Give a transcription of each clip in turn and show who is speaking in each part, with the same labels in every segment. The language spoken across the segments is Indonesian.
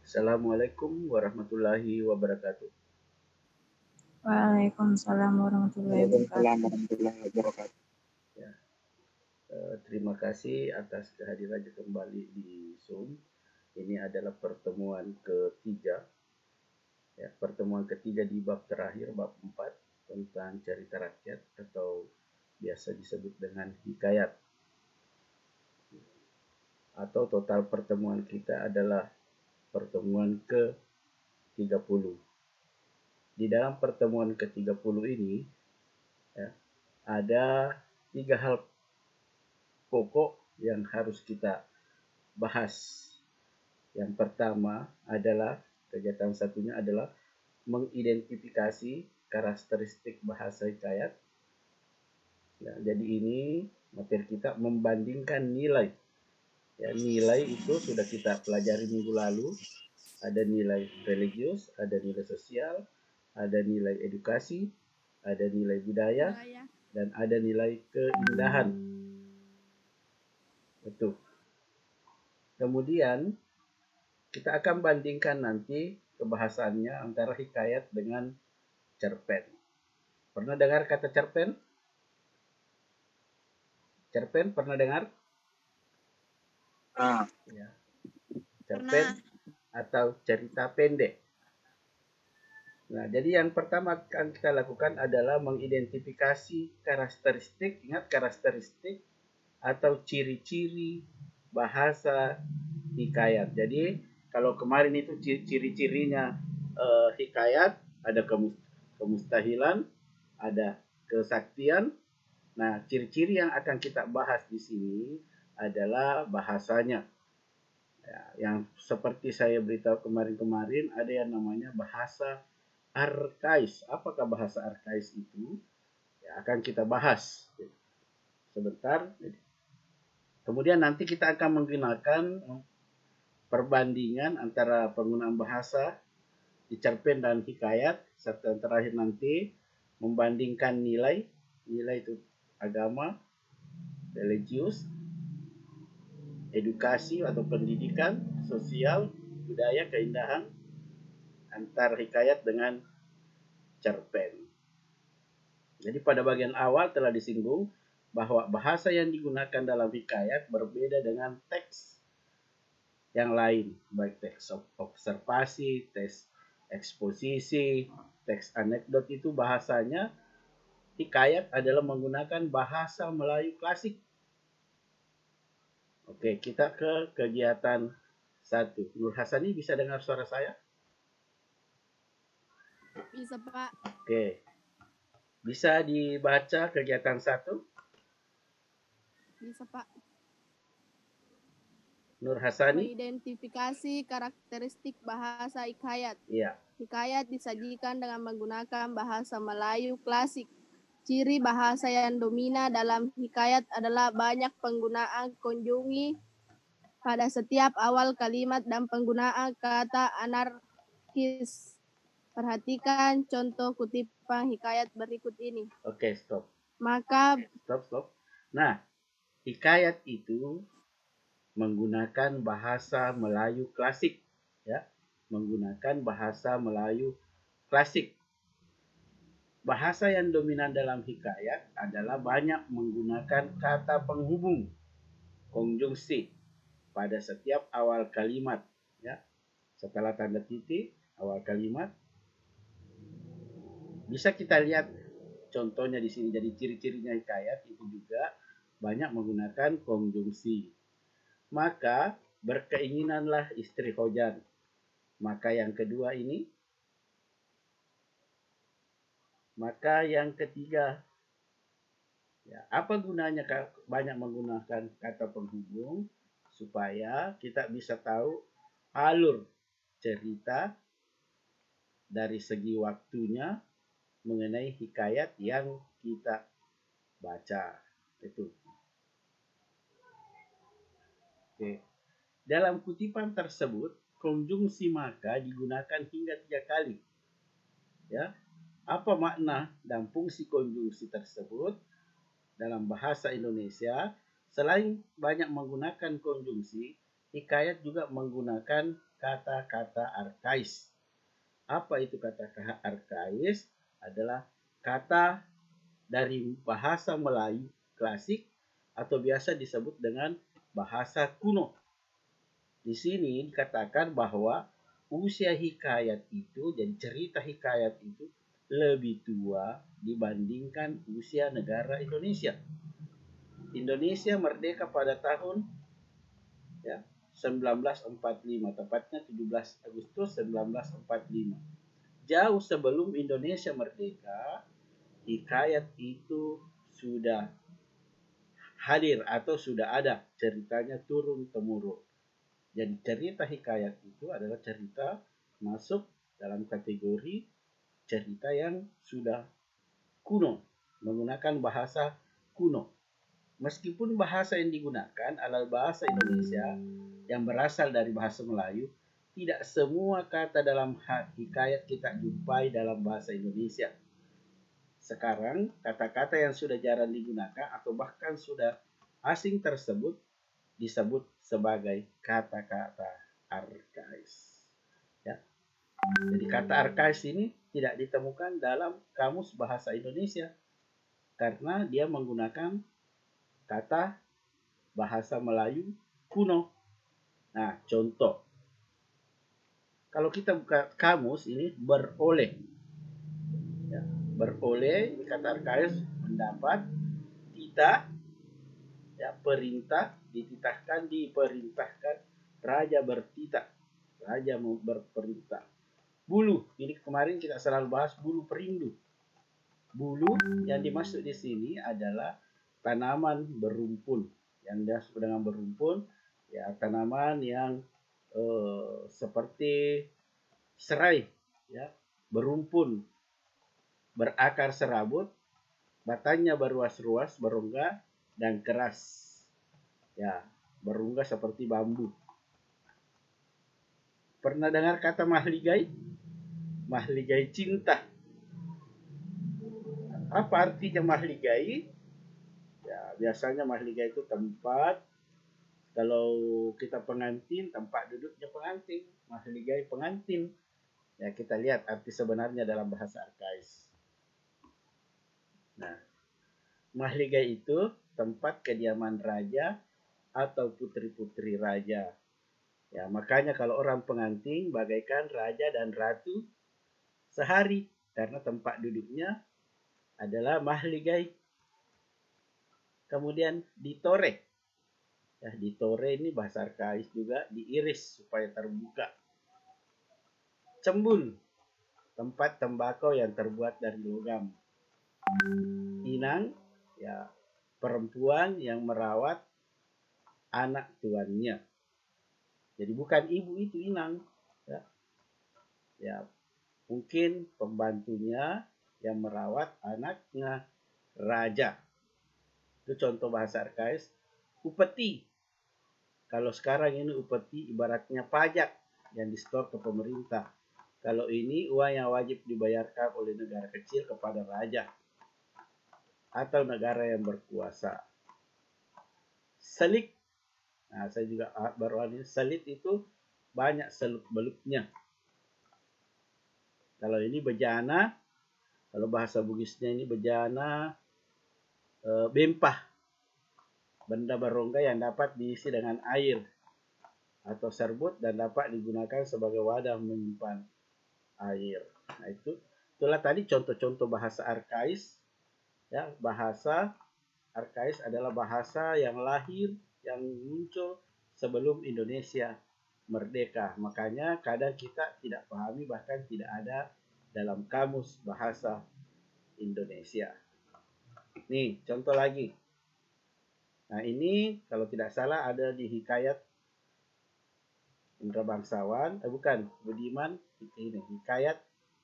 Speaker 1: Assalamualaikum warahmatullahi wabarakatuh.
Speaker 2: Waalaikumsalam warahmatullahi wabarakatuh.
Speaker 3: Warahmatullahi wabarakatuh.
Speaker 1: Ya, terima kasih atas kehadirannya kembali di Zoom. Ini adalah pertemuan ketiga. Ya, pertemuan ketiga di bab terakhir, bab 4 tentang cerita rakyat atau biasa disebut dengan hikayat. Atau total pertemuan kita adalah pertemuan ke-30. Di dalam pertemuan ke-30 ini ya, ada 3 hal pokok yang harus kita bahas. Yang pertama adalah, kegiatan satunya adalah mengidentifikasi karakteristik bahasa hikayat. Ya, jadi ini materi kita membandingkan nilai. Ya, nilai itu sudah kita pelajari minggu lalu. Ada nilai religius, ada nilai sosial, ada nilai edukasi, ada nilai budaya, dan ada nilai keindahan. Itu. Kemudian kita akan bandingkan nanti kebahasannya antara hikayat dengan cerpen. Pernah dengar kata cerpen? Cerpen pernah dengar? Ya. Cerpen atau cerita pendek. Nah, jadi yang pertama akan kita lakukan adalah mengidentifikasi karakteristik, ingat karakteristik atau ciri-ciri bahasa hikayat. Jadi kalau kemarin itu ciri-cirinya hikayat, ada kemustahilan, ada kesaktian. Nah, ciri-ciri yang akan kita bahas di sini adalah bahasanya. Ya, yang seperti saya beritahu kemarin-kemarin, ada yang namanya bahasa arkais. Apakah bahasa arkais itu? Ya, akan kita bahas sebentar. Kemudian nanti kita akan menggunakan perbandingan antara penggunaan bahasa di cerpen dan hikayat, serta yang terakhir nanti membandingkan nilai itu agama, religius, edukasi atau pendidikan, sosial, budaya, keindahan, antara hikayat dengan cerpen. Jadi pada bagian awal telah disinggung bahwa bahasa yang digunakan dalam hikayat berbeda dengan teks yang lain, baik teks observasi, teks eksposisi, teks anekdot. Itu bahasanya hikayat adalah menggunakan bahasa Melayu klasik. Oke, kita ke kegiatan 1. Nur Hasani bisa dengar suara saya?
Speaker 4: Bisa, Pak.
Speaker 1: Oke. Bisa dibaca kegiatan 1?
Speaker 4: Bisa, Pak.
Speaker 1: Nur Hasani.
Speaker 4: Mengidentifikasi karakteristik bahasa hikayat.
Speaker 1: Iya.
Speaker 4: Hikayat disajikan dengan menggunakan bahasa Melayu klasik. Ciri bahasa yang dominan dalam hikayat adalah banyak penggunaan konjunsi pada setiap awal kalimat dan penggunaan kata anarkis. Perhatikan contoh kutipan hikayat berikut ini.
Speaker 1: Oke, stop. Stop. Nah, hikayat itu menggunakan bahasa Melayu klasik, ya. Menggunakan bahasa Melayu klasik. Bahasa yang dominan dalam hikayat adalah banyak menggunakan kata penghubung, konjungsi, pada setiap awal kalimat, ya. Setelah tanda titik awal kalimat, bisa kita lihat contohnya di sini. Jadi ciri-cirinya hikayat itu juga banyak menggunakan konjungsi. Maka berkeinginanlah istri Hojan. Maka yang kedua ini. Maka yang ketiga. Ya, apa gunanya banyak menggunakan kata penghubung? Supaya kita bisa tahu alur cerita dari segi waktunya mengenai hikayat yang kita baca. Itu. Oke. Dalam kutipan tersebut, konjungsi maka digunakan hingga 3 kali. Ya. Apa makna dan fungsi konjungsi tersebut dalam bahasa Indonesia? Selain banyak menggunakan konjungsi, hikayat juga menggunakan kata-kata arkais. Apa itu kata-kata arkais? Adalah kata dari bahasa Melayu klasik atau biasa disebut dengan bahasa kuno. Di sini dikatakan bahwa usia hikayat itu, jadi cerita hikayat itu lebih tua dibandingkan usia negara Indonesia. Indonesia merdeka pada tahun 1945, tepatnya 17 Agustus 1945. Jauh sebelum Indonesia merdeka, hikayat itu sudah hadir atau sudah ada, ceritanya turun-temurun. Jadi cerita hikayat itu adalah cerita masuk dalam kategori cerita yang sudah kuno, menggunakan bahasa kuno. Meskipun bahasa yang digunakan adalah bahasa Indonesia yang berasal dari bahasa Melayu, tidak semua kata dalam hikayat kita jumpai dalam bahasa Indonesia. Sekarang, kata-kata yang sudah jarang digunakan atau bahkan sudah asing tersebut disebut sebagai kata-kata arkais. Ya. Jadi kata arkais ini tidak ditemukan dalam kamus bahasa Indonesia karena dia menggunakan kata bahasa Melayu kuno. Nah, contoh. Kalau kita buka kamus ini beroleh. Ya, beroleh ini kata arkais mendapat, titah, ya, perintah, dititahkan, diperintahkan, raja bertitah, raja berperintah. Bulu, ini kemarin kita selalu bahas bulu perindu. Bulu yang dimaksud di sini adalah tanaman berumpun. Yang disebut dengan berumpun, ya tanaman yang seperti serai, ya, berumpun, berakar serabut, batangnya berruas-ruas, berongga dan keras. Ya, berongga seperti bambu. Pernah dengar kata mahligai? Mahligai cinta. Apa artinya mahligai? Ya, biasanya mahligai itu tempat, kalau kita pengantin, tempat duduknya pengantin. Mahligai pengantin. Ya, kita lihat arti sebenarnya dalam bahasa arkais. Nah, mahligai itu tempat kediaman raja atau putri-putri raja. Ya, makanya kalau orang pengantin bagaikan raja dan ratu sehari karena tempat duduknya adalah mahligai. Kemudian ditore. Ya, ditore ini bahasa arkais juga, diiris supaya terbuka. Cembun, tempat tembakau yang terbuat dari logam. Inang, ya perempuan yang merawat anak tuannya. Jadi bukan ibu itu inang, ya. Ya, mungkin pembantunya yang merawat anaknya raja. Itu contoh bahasa arkais. Upeti. Kalau sekarang ini upeti ibaratnya pajak yang disetor ke pemerintah. Kalau ini uang yang wajib dibayarkan oleh negara kecil kepada raja atau negara yang berkuasa. Selik. Nah, saya juga baru ini selit itu banyak seluk-beluknya. Kalau ini bejana, kalau bahasa Bugisnya ini bejana, bempah, benda berongga yang dapat diisi dengan air atau serbut dan dapat digunakan sebagai wadah menyimpan air. Nah, itulah tadi contoh-contoh bahasa arkais. Ya, bahasa arkais adalah bahasa yang lahir, yang muncul sebelum Indonesia merdeka. Makanya kadang kita tidak pahami, bahkan tidak ada dalam kamus bahasa Indonesia. Nih, contoh lagi. Nah, ini kalau tidak salah ada di hikayat Indra Bangsawan, bukan, Budiman, ini hikayat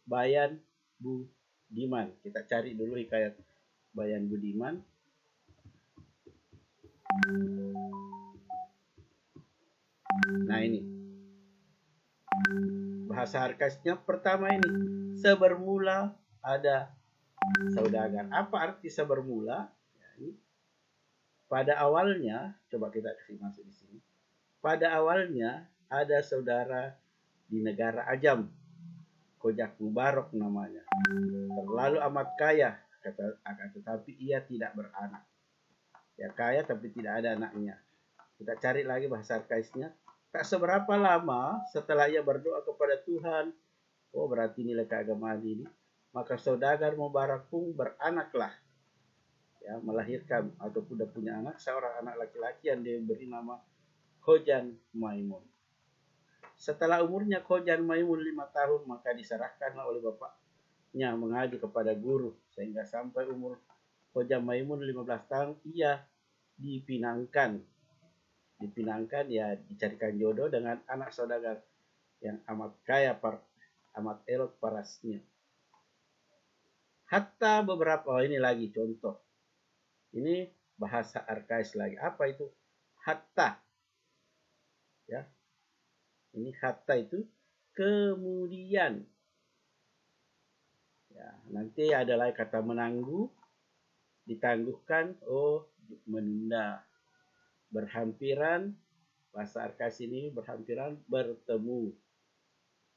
Speaker 1: Bayan Budiman. Kita cari dulu hikayat Bayan Budiman. Nah, ini bahasa arkaisnya pertama ini, sebermula ada saudagar. Apa arti sebermula? Ya, ini. Pada awalnya, coba kita kasih masuk di sini. pada awalnya ada saudara di negara Ajam, Kojak Mubarok namanya. Terlalu amat kaya, akan tetapi ia tidak beranak. Ya kaya tapi tidak ada anaknya. Kita cari lagi bahasa arkaisnya. Tak seberapa lama setelah ia berdoa kepada Tuhan, oh berarti nilai keagamaan ini, maka saudagar Mubarak pun beranaklah, ya melahirkan ataupun sudah punya anak, seorang anak laki-laki yang diberi nama Khojan Maimun. Setelah umurnya Khojan Maimun 5 tahun, maka diserahkanlah oleh bapaknya mengaji kepada guru, sehingga sampai umur Khojan Maimun 15 tahun ia dipinangkan ya, dicarikan jodoh dengan anak saudagar yang amat kaya, amat elok parasnya. Hatta beberapa, ini lagi contoh, ini bahasa arkais lagi. Apa itu hatta? Ya, ini hatta itu kemudian. Ya, nanti ada lagi kata menangguh, ditangguhkan, oh menunda. Berhampiran, bahasa arkais ini berhampiran, bertemu.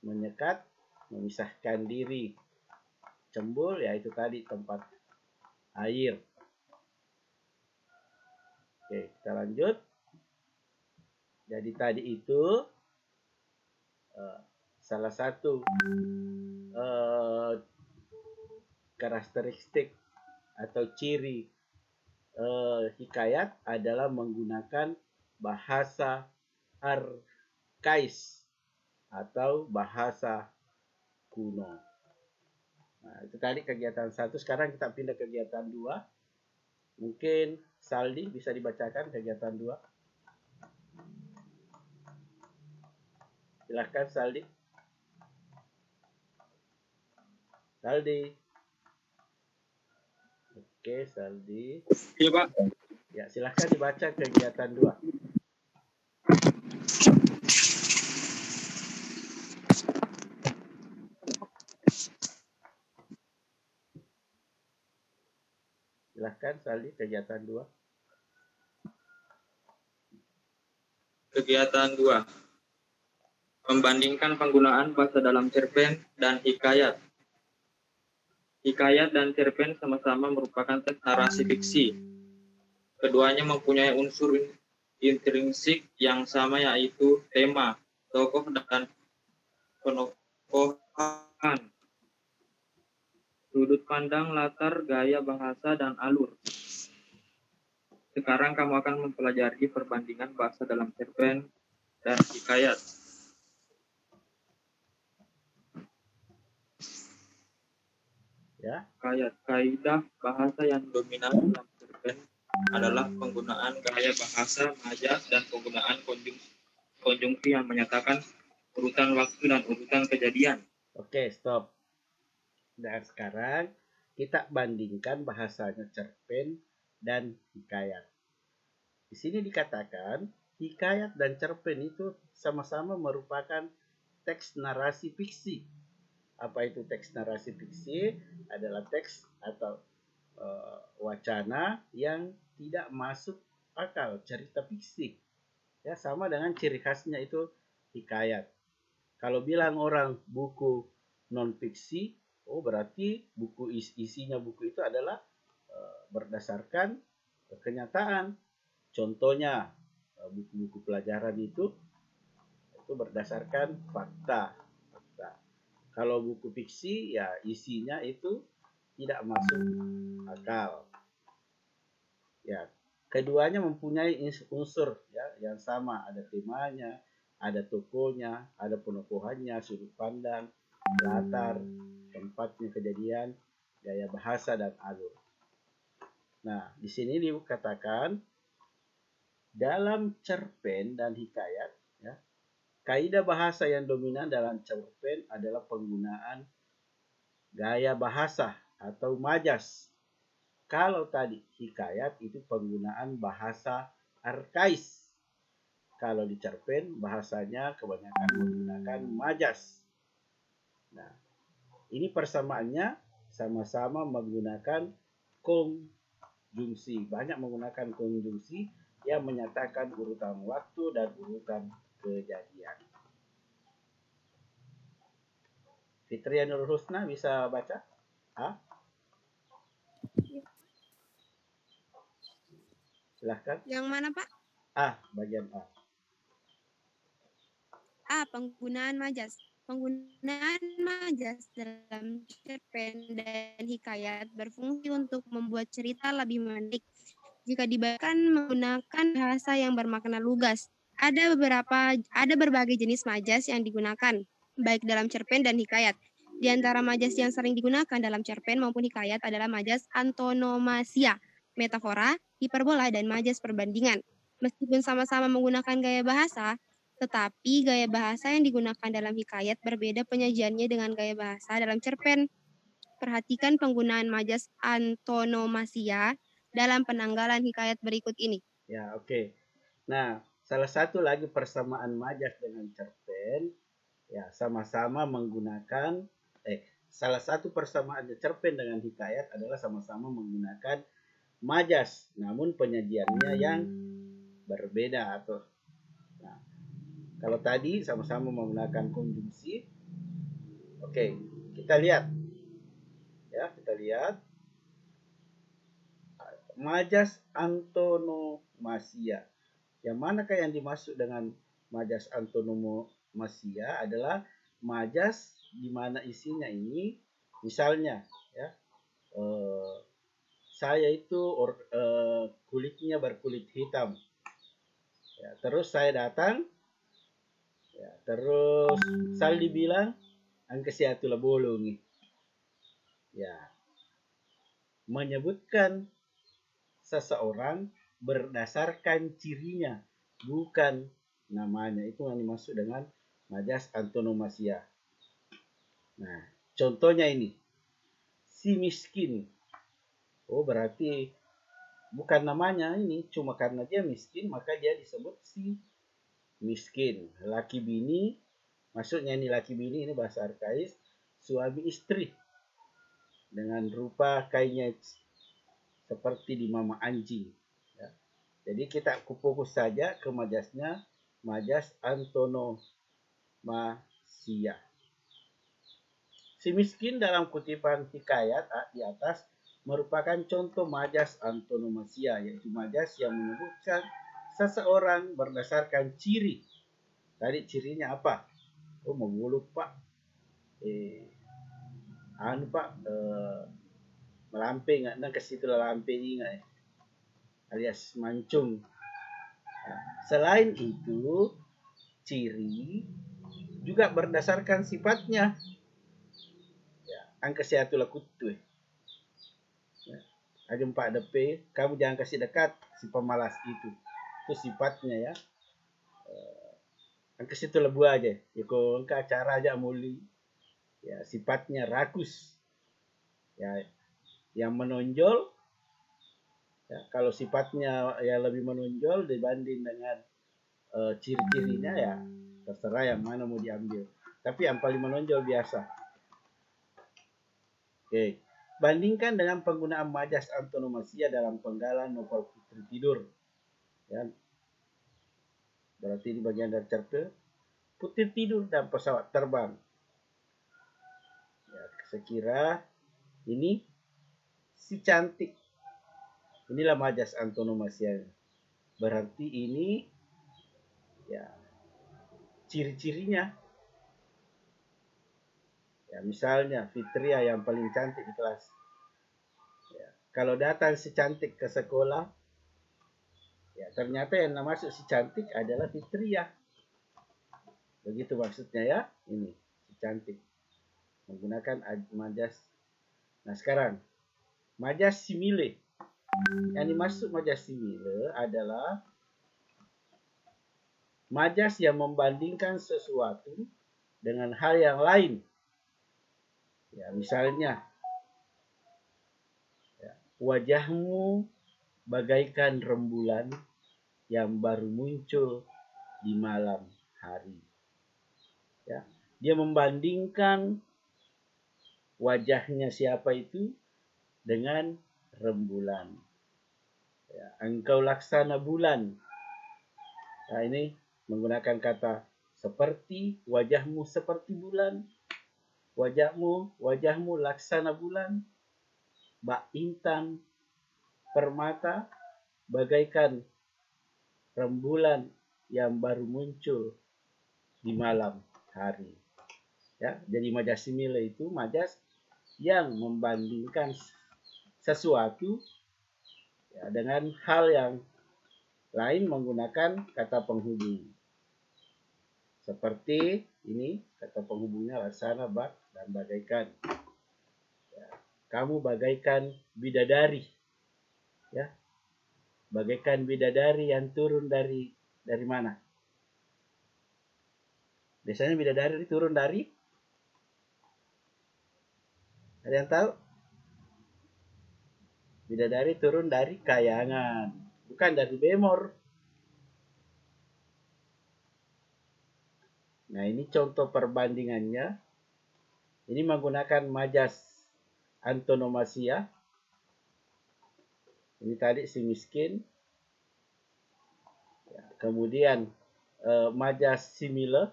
Speaker 1: Menyekat, memisahkan diri. Cembul, ya itu tadi tempat air. Oke, kita lanjut. Jadi tadi itu salah satu karakteristik atau ciri hikayat adalah menggunakan bahasa arkais atau bahasa kuno. Nah, itu tadi kegiatan 1. Sekarang kita pindah ke kegiatan 2. Mungkin Saldi bisa dibacakan kegiatan 2. Silahkan Saldi. Oke, Saldi.
Speaker 3: Iya, Pak.
Speaker 1: Ya, silahkan dibaca kegiatan 2. Silahkan Saldi, kegiatan 2.
Speaker 3: Kegiatan 2. Membandingkan penggunaan bahasa dalam cerpen dan hikayat. Hikayat dan cerpen sama-sama merupakan teks narasi fiksi. Keduanya mempunyai unsur intrinsik yang sama, yaitu tema, tokoh, dan penokohan. Sudut pandang, latar, gaya bahasa, dan alur. Sekarang kamu akan mempelajari perbandingan bahasa dalam cerpen dan hikayat.
Speaker 1: Ya.
Speaker 3: Kaidah bahasa yang dominan dalam cerpen adalah penggunaan gaya bahasa majas dan penggunaan konjungsi yang menyatakan urutan waktu dan urutan kejadian.
Speaker 1: Oke, stop. Dan sekarang kita bandingkan bahasanya cerpen dan hikayat. Di sini dikatakan hikayat dan cerpen itu sama-sama merupakan teks narasi fiksi. Apa itu teks narasi fiksi? Adalah teks atau wacana yang tidak masuk akal, cerita fiksi. Ya, sama dengan ciri khasnya itu hikayat. Kalau bilang orang buku non fiksi, oh berarti buku isinya buku itu adalah berdasarkan kenyataan. Contohnya buku-buku pelajaran itu berdasarkan fakta. Kalau buku fiksi, ya isinya itu tidak masuk akal. Ya, keduanya mempunyai unsur ya yang sama, ada temanya, ada tokohnya, ada penokohannya, sudut pandang, latar, tempatnya kejadian, gaya bahasa, dan alur. Nah, di sini dikatakan dalam cerpen dan hikayat, ya, kaidah bahasa yang dominan dalam cerpen adalah penggunaan gaya bahasa atau majas. Kalau tadi hikayat itu penggunaan bahasa arkais. Kalau di cerpen bahasanya kebanyakan menggunakan majas. Nah, ini persamaannya sama-sama menggunakan konjungsi. Banyak menggunakan konjungsi yang menyatakan urutan waktu dan urutan kejadian. Fitria Nur Husna bisa baca? A? Silahkan.
Speaker 5: Yang mana, Pak?
Speaker 1: A, bagian A.
Speaker 5: A. Penggunaan majas. Penggunaan majas dalam cerpen dan hikayat berfungsi untuk membuat cerita lebih menarik jika dibacakan menggunakan bahasa yang bermakna lugas. Ada berbagai jenis majas yang digunakan, baik dalam cerpen dan hikayat. Di antara majas yang sering digunakan dalam cerpen maupun hikayat adalah majas antonomasia, metafora, hiperbola, dan majas perbandingan. Meskipun sama-sama menggunakan gaya bahasa, tetapi gaya bahasa yang digunakan dalam hikayat berbeda penyajiannya dengan gaya bahasa dalam cerpen. Perhatikan penggunaan majas antonomasia dalam penanggalan hikayat berikut ini.
Speaker 1: Ya, oke. Nah, salah satu lagi persamaan majas dengan cerpen, ya sama-sama menggunakan, salah satu persamaan cerpen dengan hikayat adalah sama-sama menggunakan majas, namun penyajiannya yang berbeda. Atau, nah, kalau tadi sama-sama menggunakan konjungsi, oke, kita lihat, ya kita lihat majas antonomasia. Yang manakah yang dimaksud dengan majas antonomasia adalah majas di mana isinya ini, misalnya, ya, saya itu kulitnya berkulit hitam. Ya, terus saya datang, ya, terus Saldi bilang, angka siatulah bolong. Ya, menyebutkan seseorang berdasarkan cirinya, bukan namanya. Itu yang dimaksud dengan majas antonomasia. Nah, contohnya ini, si miskin. Oh, berarti bukan namanya ini, cuma karena dia miskin maka dia disebut si miskin. Laki bini, maksudnya ini laki bini, ini bahasa arkais, suami istri dengan rupa kainnya seperti di mama anjing. Ya. Jadi kita fokus saja ke majasnya, majas antonomasia. Si miskin dalam kutipan hikayat di atas merupakan contoh majas antonomasia, yaitu majas yang menyebutkan seseorang berdasarkan ciri. Tadi cirinya apa? Oh, mau bulu pak, pak, melampe nggak? Nah, ke situ lampe nggak? Alias mancung. Nah, selain itu, ciri juga berdasarkan sifatnya. Ya, angka satu kutu. Ajum pak depe, kamu jangan kasih dekat si pemalas itu. Itu sifatnya, ya. Angka situ lebu aja. Ya, kalau engkau acara aja muli. Ya, sifatnya rakus. Ya, yang menonjol. Ya, kalau sifatnya ya lebih menonjol dibanding dengan ciri-cirinya, ya terserah yang mana mau diambil. Tapi yang paling menonjol biasa. Oke. Bandingkan dengan penggunaan majas antonomasia dalam penggalan novel Putri Tidur. Ya. Berarti ini bagian dari cerpen Putri Tidur dan Pesawat Terbang. Ya, sekira ini si cantik. Inilah majas antonomasia. Berarti ini, ya, ciri-cirinya. Ya, misalnya Fitria yang paling cantik di kelas. Ya, kalau datang si cantik ke sekolah, ya ternyata yang maksud si cantik adalah Fitria. Begitu maksudnya, ya. Ini si cantik menggunakan majas. Nah, sekarang majas simile. Yang dimaksud majas simile adalah majas yang membandingkan sesuatu dengan hal yang lain. Ya, misalnya, ya, wajahmu bagaikan rembulan yang baru muncul di malam hari. Ya, dia membandingkan wajahnya siapa itu dengan rembulan. Ya, engkau laksana bulan. Nah, ini menggunakan kata seperti, wajahmu seperti bulan, wajahmu laksana bulan, bak intan permata, bagaikan rembulan yang baru muncul di malam hari. Ya, jadi majas simile itu majas yang membandingkan sesuatu ya, dengan hal yang lain menggunakan kata penghubung. Seperti ini kata penghubungnya laksana, bak, dan bagaikan. Ya, kamu bagaikan bidadari. Ya, bagaikan bidadari yang turun dari mana? Biasanya bidadari turun dari, ada yang tahu? Bidadari turun dari kayangan, bukan dari bemor. Nah, ini contoh perbandingannya. Ini menggunakan majas antonomasia. Ini tadi si miskin. Ya, kemudian majas simile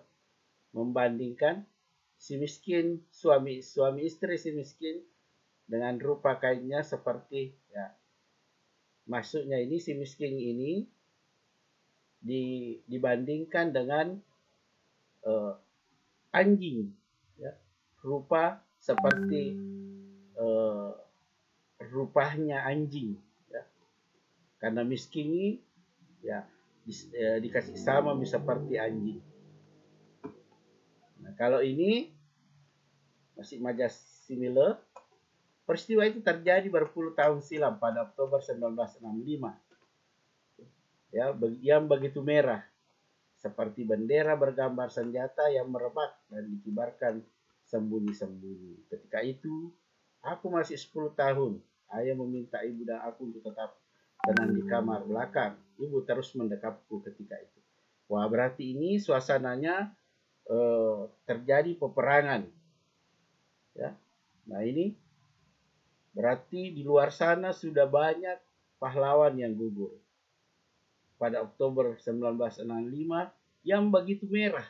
Speaker 1: membandingkan si miskin, suami istri si miskin dengan rupa kainnya seperti ya. Maksudnya ini si miskin ini dibandingkan dengan anjing, ya, rupa seperti rupanya anjing, ya. Karena miskin ini ya dikasih sama seperti anjing. Nah, kalau ini masih majas simile, peristiwa itu terjadi berpuluh tahun silam pada Oktober 1965. Ya, yang begitu merah, seperti bendera bergambar senjata yang merebak dan dikibarkan sembunyi-sembunyi. Ketika itu, aku masih 10 tahun. Ayah meminta ibu dan aku untuk tetap tenang di kamar belakang. Ibu terus mendekapku ketika itu. Wah, berarti ini suasananya terjadi peperangan. Ya. Nah, ini berarti di luar sana sudah banyak pahlawan yang gugur. Pada Oktober 1965 yang begitu merah.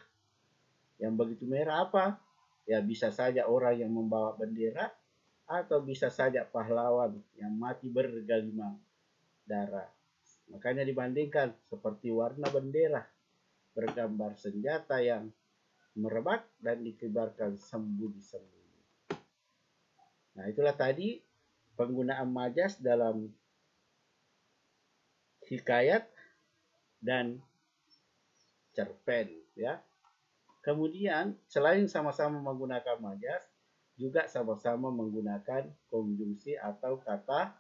Speaker 1: Yang begitu merah apa? Ya bisa saja orang yang membawa bendera atau bisa saja pahlawan yang mati bergelimang darah. Makanya dibandingkan seperti warna bendera bergambar senjata yang merebak dan dikibarkan sembunyi-sembunyi. Nah, itulah tadi penggunaan majas dalam hikayat dan cerpen, ya. Kemudian selain sama-sama menggunakan majas, juga sama-sama menggunakan konjungsi atau kata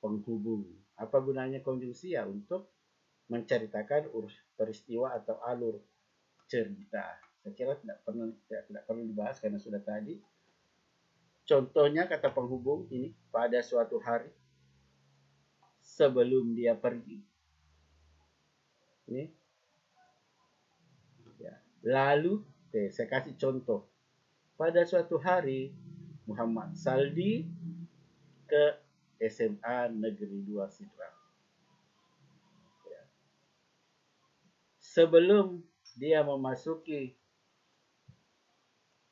Speaker 1: penghubung. Apa gunanya konjungsi? Ya untuk menceritakan peristiwa atau alur cerita. Saya kira tidak perlu dibahas karena sudah tadi. Contohnya kata penghubung ini pada suatu hari sebelum dia pergi. Ini. Ya. Lalu, saya kasih contoh. Pada suatu hari Muhammad Saldi ke SMA Negeri 2 Sidrap. Ya. Sebelum dia memasuki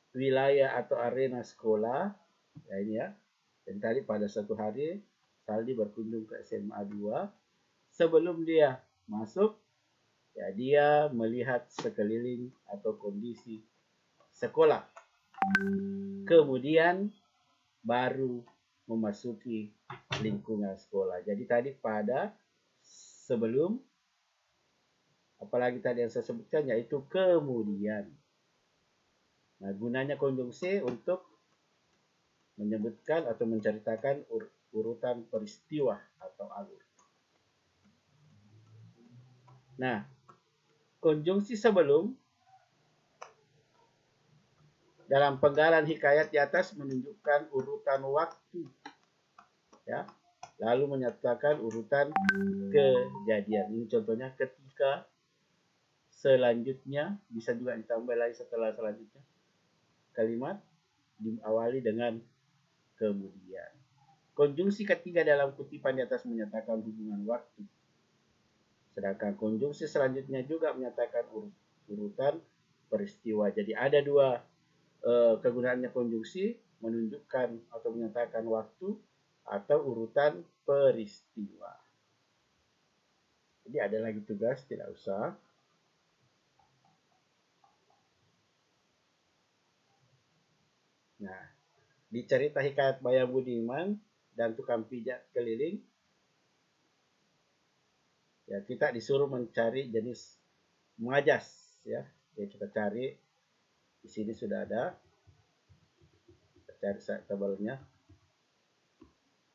Speaker 1: wilayah atau arena sekolah, ya ini ya. Dan tadi pada suatu hari Saldi berkunjung ke SMA 2. Sebelum dia masuk, ya dia melihat sekeliling atau kondisi sekolah. Kemudian baru memasuki lingkungan sekolah. Jadi tadi pada sebelum, apalagi tadi yang saya sebutkan yaitu kemudian. Nah, gunanya konjungsi untuk menyebutkan atau menceritakan urutan peristiwa atau alur. Nah, konjungsi sebelum dalam penggalan hikayat di atas menunjukkan urutan waktu, ya, lalu menyatakan urutan kejadian. Ini contohnya ketika, selanjutnya, bisa juga ditambah lagi setelah selanjutnya. Kalimat diawali dengan kemudian. konjungsi ketiga dalam kutipan di atas menyatakan hubungan waktu. Sedangkan konjungsi selanjutnya juga menyatakan urutan peristiwa. Jadi ada dua kegunaannya konjungsi, menunjukkan atau menyatakan waktu atau urutan peristiwa. Jadi ada lagi tugas, tidak usah. Nah, di cerita hikayat Bayam Budiman dan tukang pijat keliling, ya kita disuruh mencari jenis majas, ya. Jadi kita cari, di sini sudah ada. Kita cari tabelnya.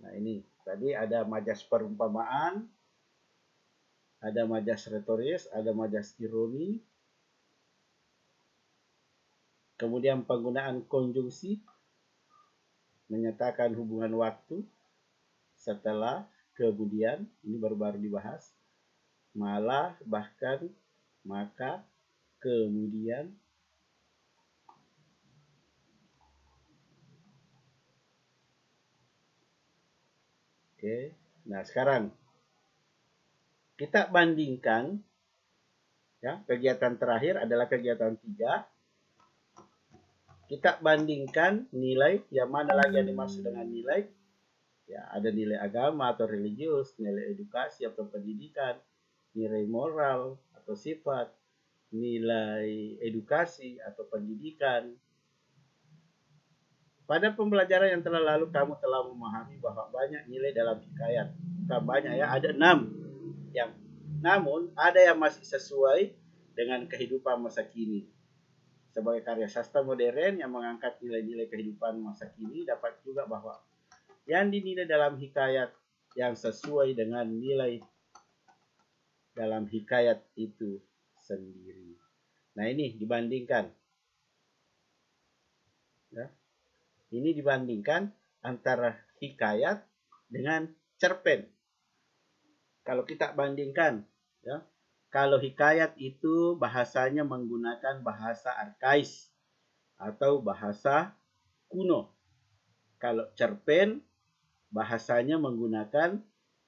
Speaker 1: Nah ini tadi ada majas perumpamaan, ada majas retoris, ada majas ironi, kemudian penggunaan konjungsi menyatakan hubungan waktu, setelah, kemudian, ini baru-baru dibahas, malah, bahkan, maka, kemudian. Oke, nah sekarang kita bandingkan, ya, kegiatan terakhir adalah kegiatan 3. Kita bandingkan nilai, yang mana lagi yang dimaksud dengan nilai. Ya, ada nilai agama atau religius, nilai edukasi atau pendidikan, nilai moral atau sifat, nilai edukasi atau pendidikan. Pada pembelajaran yang telah lalu, kamu telah memahami bahwa banyak nilai dalam hikayat. Bukan banyak ya, ada 6. Namun, ada yang masih sesuai dengan kehidupan masa kini. Sebagai karya sastra modern yang mengangkat nilai-nilai kehidupan masa kini, dapat juga bahwa yang dinilai dalam hikayat yang sesuai dengan nilai dalam hikayat itu sendiri. Nah ini dibandingkan. Ya. Ini dibandingkan antara hikayat dengan cerpen. Kalau kita bandingkan, ya, kalau hikayat itu bahasanya menggunakan bahasa arkais atau bahasa kuno. Kalau cerpen bahasanya menggunakan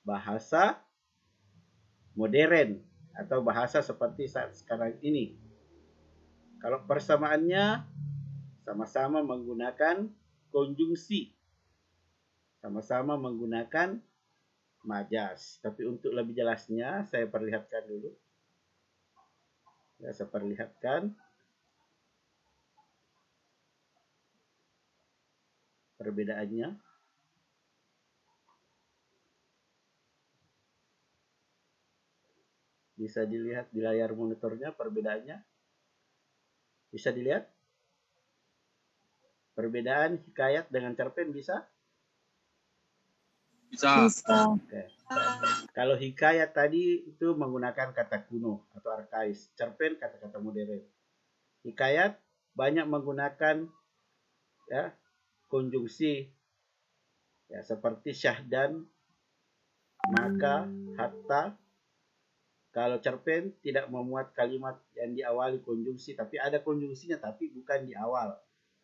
Speaker 1: bahasa modern atau bahasa seperti saat sekarang ini. Kalau persamaannya sama-sama menggunakan konjungsi, sama-sama menggunakan majas. Tapi untuk lebih jelasnya saya perlihatkan dulu. Ya, saya perlihatkan perbedaannya. Bisa dilihat di layar monitornya perbedaannya. Bisa dilihat? Perbedaan hikayat dengan cerpen bisa?
Speaker 3: Bisa.
Speaker 1: Oke. Kalau hikayat tadi itu menggunakan kata kuno atau arkais. Cerpen kata-kata modern. Hikayat banyak menggunakan, ya, konjungsi, ya, seperti syahdan, maka, hatta. Kalau cerpen tidak memuat kalimat yang diawali konjungsi, tapi ada konjungsinya tapi bukan di awal.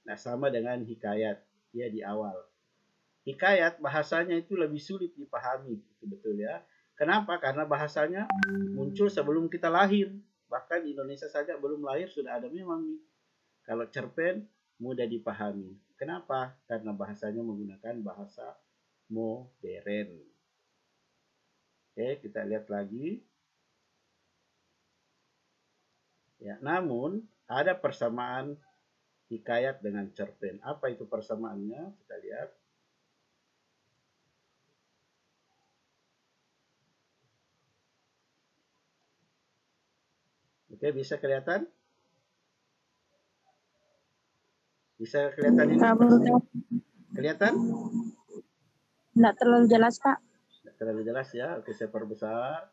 Speaker 1: Nah, sama dengan hikayat, dia di awal. Hikayat bahasanya itu lebih sulit dipahami, itu betul ya. Kenapa? Karena bahasanya muncul sebelum kita lahir. Bahkan di Indonesia saja belum lahir sudah ada memang nih. Kalau cerpen mudah dipahami. Kenapa? Karena bahasanya menggunakan bahasa modern. Oke, kita lihat lagi. Ya, namun ada persamaan hikayat dengan cerpen. Apa itu persamaannya? Kita lihat. Oke, bisa kelihatan? Bisa kelihatan ini? Kelihatan?
Speaker 2: Tidak terlalu jelas, Pak.
Speaker 1: Tidak terlalu jelas ya. Oke, saya perbesar.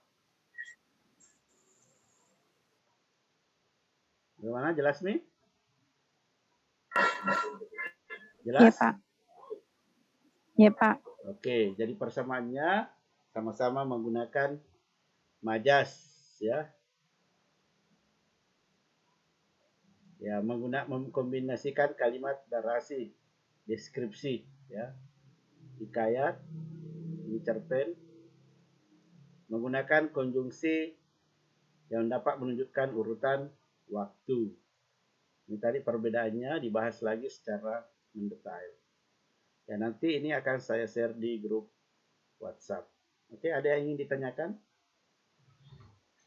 Speaker 1: Bagaimana? Jelas nih? Jelas?
Speaker 2: Ya, Pak. Ya, Pak.
Speaker 1: Oke, jadi persamaannya sama-sama menggunakan majas, ya. Ya, mengkombinasikan kalimat narasi, deskripsi, ya. hikayat, ini cerpen, menggunakan konjungsi yang dapat menunjukkan urutan waktu. Ini tadi perbedaannya dibahas lagi secara mendetail. Ya, nanti ini akan saya share di grup WhatsApp. Oke, ada yang ingin ditanyakan?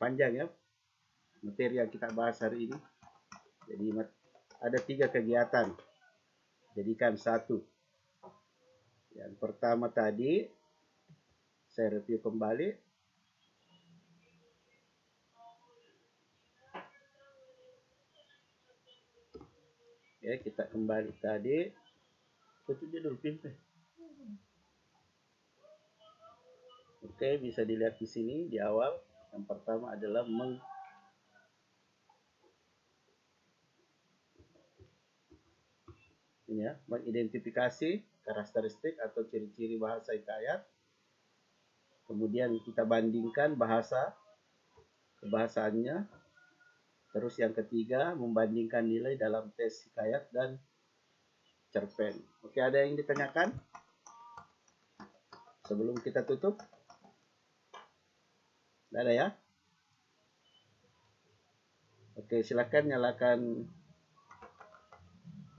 Speaker 1: Panjang ya materi yang kita bahas hari ini. Jadi ada 3 kegiatan. Jadikan 1. Yang pertama tadi saya review kembali. Ya, kita kembali tadi. Tutup dia dulu pintu. Oke, bisa dilihat di sini di awal. Yang pertama adalah mengidentifikasi karakteristik atau ciri-ciri bahasa hikayat. Kemudian kita bandingkan kebahasaannya. Terus yang ketiga, membandingkan nilai dalam tes hikayat dan cerpen. Oke, ada yang ditanyakan? Sebelum kita tutup? Tidak ada ya? Oke, silakan nyalakan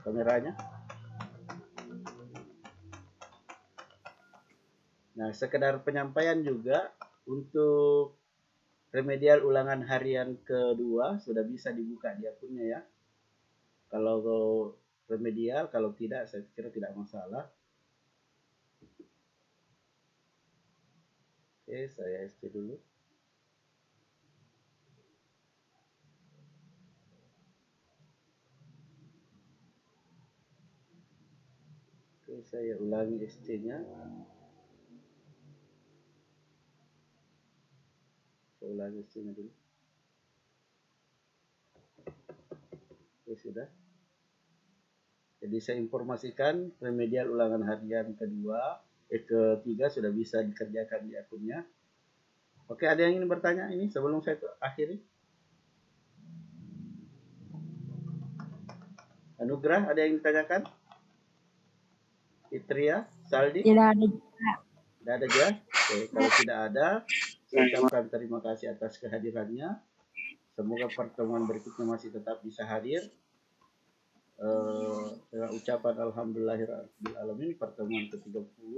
Speaker 1: kameranya. Nah, sekedar penyampaian juga untuk remedial ulangan harian kedua sudah bisa dibuka di akunnya ya. Kalau remedial, kalau tidak saya kira tidak masalah. Oke, saya SC dulu. Oke, saya ulangi SC-nya. Saya ulangi SC-nya dulu. Oke, sudah. Jadi saya informasikan remedial ulangan harian ketiga sudah bisa dikerjakan di akunnya. Oke, ada yang ingin bertanya ini sebelum saya akhiri? Anugrah, ada yang ditanyakan? Fitria, Saldi?
Speaker 2: Tidak ada.
Speaker 1: Tidak ada ya? Oke, kalau tidak ada, saya ucapkan terima kasih atas kehadirannya. Semoga pertemuan berikutnya masih tetap bisa hadir. Dengan ucapan alhamdulillahirrahmanirrahim, pertemuan ke-30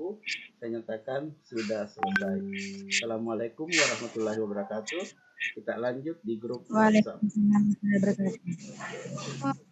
Speaker 1: saya nyatakan sudah selesai. Assalamualaikum warahmatullahi wabarakatuh. Kita lanjut di grup WhatsApp.
Speaker 2: Waalaikumsalam warahmatullahi wabarakatuh.